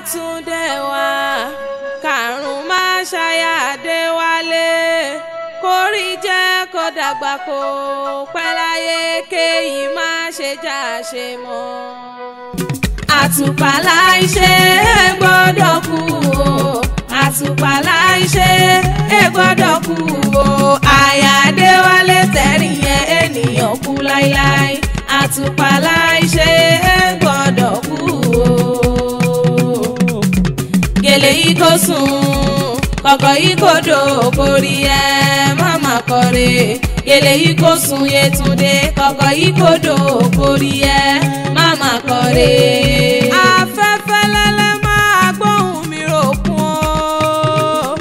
Yétúndé wa karùn máa ṣaya Adéwálé kórí jẹ́ kó dàgbà kó pẹ́ láyé kéyìí má ṣe já ṣe mọ́. Àtùpà láìṣe é gbọ́dọ̀ kú o, àtùpà láìṣe é gbọ́dọ̀ kú o. Àyà Adéwálé tẹ̀rí yẹn ènìyàn kú láíláí. Àtùpà láìṣe é gbọ́dọ̀ kú o. Gèlè yìí kò sùn kọ̀kọ̀ yìí kò dò kórí ẹ máma kọ̀rẹ́. Gèlè yìí kò sùn Yétúndé kọ̀kọ̀ yìí kò dò kórí ẹ máma kọ̀rẹ́. Afẹ́fẹ́ lẹ́lẹ́ máa gbóhùn mi ròkun o,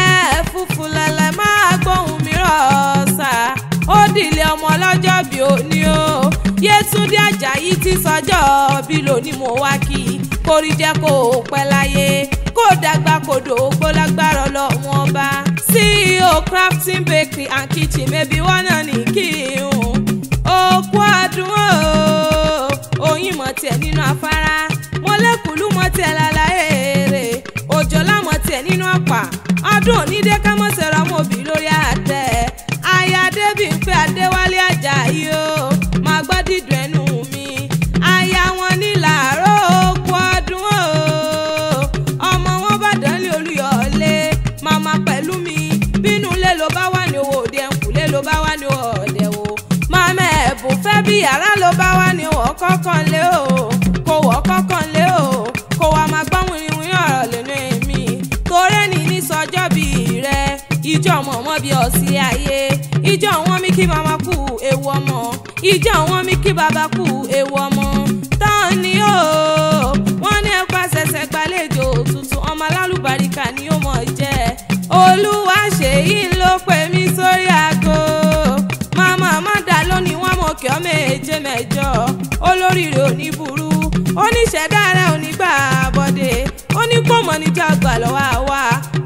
ẹ̀fúùfù lẹ́lẹ́ máa gbóhùn mi rọ̀ọ̀sà. Ó dìlé ọmọ lọ́jọ́ bí òní o, Yétúndé Àjàyí ti sọjọ́ bí lónìí mo wá kí kórí jẹ́ kó pẹ́ láyé kó dàgbà kó dògbó lágbára Ọlọ́run Ọba. CEO Crafting Bakery and Kitchen maybe wọ́n náà ní kí n òkú àdùn o. Oyin mọ̀ tiẹ̀ nínú afárá, mọ́lẹ́kùlú mọ̀ tiẹ̀ lálàyé rẹ̀, òjòlá mọ̀ tiẹ̀ nínú ọ̀pá. Ọdún onídé ká mọ̀ sẹ̀rọ̀ ọmọ òbí lórí àtẹ. Aya Adébímpé Adéwálé Àjàyí o, máa gbọ́ dídùn ẹnu mi. Aya wọn ní làárọ̀ òkú ọdún o. Ọmọ wọn bàdàn lé Olúyọ̀lé, màmá pẹ̀lú mi. Bínú ilé ló bá wà ní owó òde ẹ̀kúlé ló bá wà ní ọ̀dẹ̀ o. Màmá ẹ̀bùn fẹ́ bí yàrá ló bá wà ní wọ́ kọ́kàn lé o. Kò wọ́ kọ́kàn lé o. Kò wá máa gbọ́ wìrìwìrì ọ̀rọ̀ lẹ́nu èmi. Torí ẹni ní sọjọ́ bí rẹ̀. Ìjọ mọ̀mọ́ bí ọ̀sí ayé. Ìjọ wọn mi kí màmá kú ewu ọmọ. Ìjọ wọn mi kí bàbá kú ewu ọmọ. Tán ni o. Wọ́n ní ẹ̀pà ṣẹ̀ṣẹ̀ gbàlejò tuntun ọmọ alálùbáríkà ni ó mọ̀ jẹ́. Olúwaṣèyí ló pè mí sórí aago. Màmá Amanda lónìí wọ́n mọ̀ kí ọ méje mẹ́jọ. Olóríire ò ní burú. Oníṣẹ̀dá rẹ̀ ò ní gbà bọ́dé. Ó ní kó mọ̀ níjà àgbà lọ́wọ́ àwa.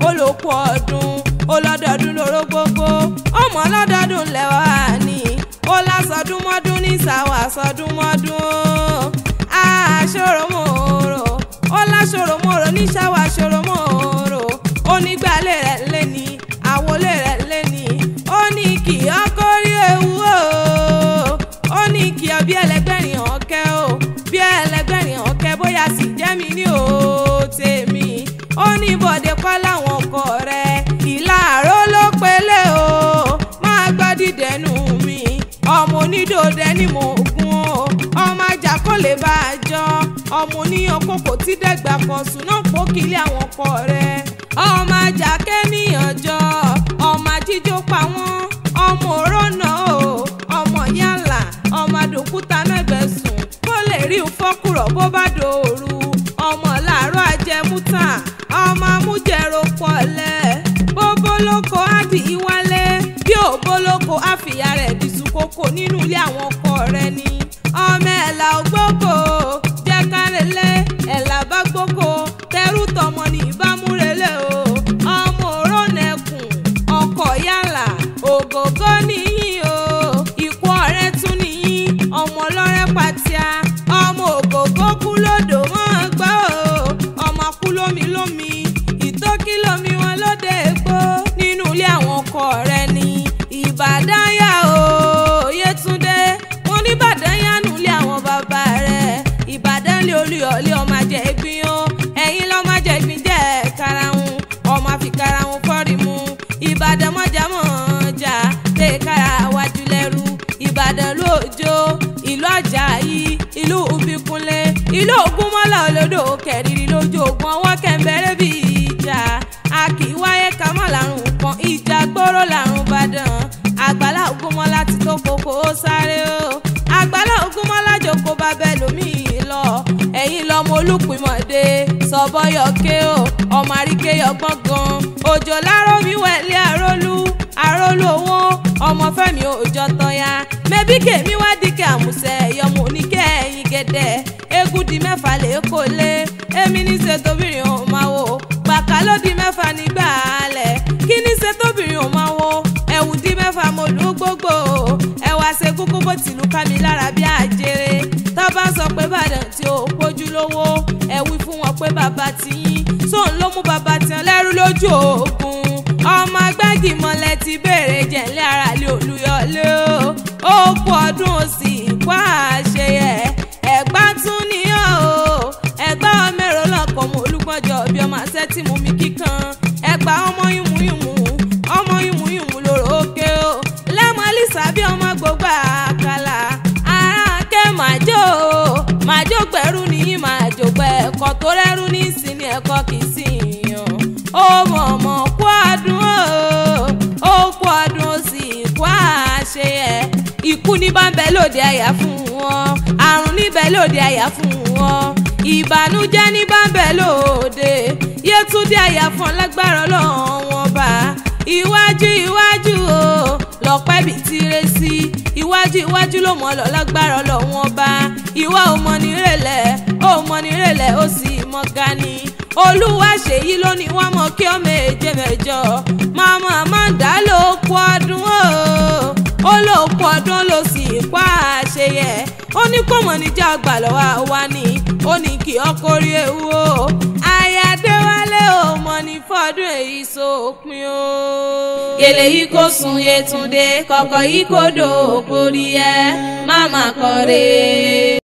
Olókù ọdún olọ́dọọdún lóró gbogbo. Ọmọ ọlọ́dọọdún lẹ́wọ̀ àní. Ó lásọdún mọ́dún ní ìsàwọ̀ àsọdún mọ́dún. Àṣòròmòrò ó láṣòròmòrò ní ìsàwọ̀ àṣòròmòrò. Onígbàlẹ̀ rẹ̀ lé ní àwọlé rẹ̀ lé ní. Ó ní kì í ọkọ̀ rí ewu o. Ó ní kì í ọ bí ẹlẹgbẹ̀rin ọ̀kẹ́ o. Bí ẹlẹgbẹ̀rin ọ̀kẹ́ bóyá sì jẹ́ mi ní o tèmi. Ó ní bọ̀dé kọ́ láwọn ọkọ rẹ̀. Ìlàró ló pélé o. Máa gbọ́ dídẹ̀nu mi. Ọmọ onídòdẹ ni mo gún o. Ọmọ ajá kò lè bá a jọ. Ọmọ oníyan kòkò tí dẹ́gbà kan sùn náà kó kílé àwọn ọkọ rẹ̀. Ọmọ ajá kẹ́niyàn jọ. Ọmọ ajíjó pa wọ́n. Ọmọ òrónà o. Ọmọ yànlá. Ọmọ àdòkúta mẹ́gbẹ̀ẹ́ sùn. Kó lè rí fọ́kùrọ̀ bó bá dòru. Ọmọ làárọ̀ ajẹmúta. Ọmọ amújẹrò pọ̀lẹ́. Bóbólóko á di ìwálé. Bí òbólóko á fìyà rẹ̀ dìsú kókó nínú ilé àwọn ọkọ rẹ̀ ni. Ọmọ ẹ̀là ògbóko jẹ́ kárẹ́lẹ́. Ẹ̀là bá gbóko tẹrú tọmọ ní ìbámúrelé o. Ọmọ òrónẹ̀kùn ọkọ̀ yàrá ògógó níyì o. Ikú ọ̀rẹ́ tún níyì ọmọ ọlọ́rẹ́ pàtíà. Ọmọ ògógó kú lódò mọ́ gbọ́ o. Ọmọ kú lómi lómi ìtókí lómi wọn lóde ègbó. Nínú ilé àwọn ọkọ rẹ̀ ni Ìbàdàn yà o. Yétúndé wọn ní Ìbàdàn yà nulẹ̀ àwọn bàbá rẹ̀. Ìbàdàn lé Olúyọ̀lé ọmọ ajẹ́ ìgbín o. Ẹ̀yin lọ́mọ ajẹ́ ìgbín jẹ́ karahun. Ọmọ àfi karahun fọ́rí mu. Ìbàdàn mọ́jà mọ́jà lè kára wájú lẹ́rú. Ìbàdàn lójó ìlú Àjàyí ìlú Ìbíkúnlé ìlú Ògúnmọ́lá olódò kẹrìírí lójú ogun ọwọ́ kẹ̀mbẹ́rẹ́ bí ìjà. A kì í wáyé ká mọ́ làrùn kan ìjà gbóró làrùn Ìbàdàn. Àgbàlá Ògúnmọ́lá ti tó kókó ó sáré o. Àgbàlá Ògúnmọ́lá jókòó bá bẹ́ẹ̀ lómi lọ. Ẹ̀yin lọ́mọ Olúpìmọ̀dé sọ̀bọ́yọ̀kẹ́ o. Ọmọ àríkẹ́yọ̀ gbọ̀ngàn òjò láró mi wẹ̀lé àrólú owó. Ọmọ Fẹ́mi òjò tọ́ya mẹ́bí kèmí wá dìkẹ́ àmùsẹ̀ ẹ̀yọ́mọ oníkẹ́ ẹ̀yìn gẹ̀dẹ̀. Eégún di mẹ́fà lè kó lé. Èmi ní ṣe tóbìnrin ò máa wò. Pàkà ló di mẹ́fà nígbà alẹ̀. Kí ní ṣe tóbìnrin ò máa wò. Ẹ̀wù di mẹ́fà mo lù gbogbo. Ẹ̀wà ṣe kúkú bó tìlú ká mi lára bí àjèrè. Tọ́ bá sọ pé Ìbàdàn tí ó pójú lówó. ẹ wí fún wọn pé bàbá tiyín sóun ló mú bàbá tiyan lẹ́rú lójú ogun ọmọ agbágìmọ̀lẹ̀ ti béèrè jẹ̀lẹ́ ara lé Olúyọlé ó kú ọdún ó sì kú àṣeyẹ ẹ̀gbá tún níyàn o ẹ̀gbá mẹ́rọ lọ́kọ̀ mọ́ olúgbọ́njọ bí ọmọ àṣẹ tí mú mi kíkan ẹ̀gbá ọmọ yùmùyùmù lòrò òkè o lẹ́mọ̀ lìsà bí ọmọ gbogbo àkàlà ara kẹ́ màjò gbẹ̀rú ní màjò gbẹ̀ ẹ̀kọ́ tó rẹ́rú ní ìsinmi ẹ̀kọ́ kì í sì yàn ó mọ̀ọ́mọ̀ kú ọdún ó kú ọdún ó sì kú àṣeyẹ ikú ní bá ń bẹ lóde àyà fún wọn àrùn níbẹ̀ lóde àyà fún wọn ìbànújẹ́ ní bá ń bẹ lóde Yétúndé àyà fún lágbára Ọlọ́run wọn bá iwájú o lọ́pẹ́ bí tirẹ̀ sí iwájú ló mọ̀ lọ lágbára Ọlọ́run wọn bá ìwà òmọ̀nìrẹ̀lẹ̀ ó sì mọ̀ gani Olúwa ṣèyí lónìí wọ́n mọ̀ kí ọ méje màmá Amanda ló kú ọdún ó ló kú ọdún ló sì pa àṣeyẹ ó ní kó mọ̀ níjà gbà lọ́wọ́ wa ni ó ní kí ọkọ rí ewu o Ayádéwálé ò mọ̀ ní fọ́dún èyí sópin o. Gèlè yìí kò sùn Yétúndé kọ̀kọ̀ yìí kò dò kórí ẹ má má kọ̀rẹ́.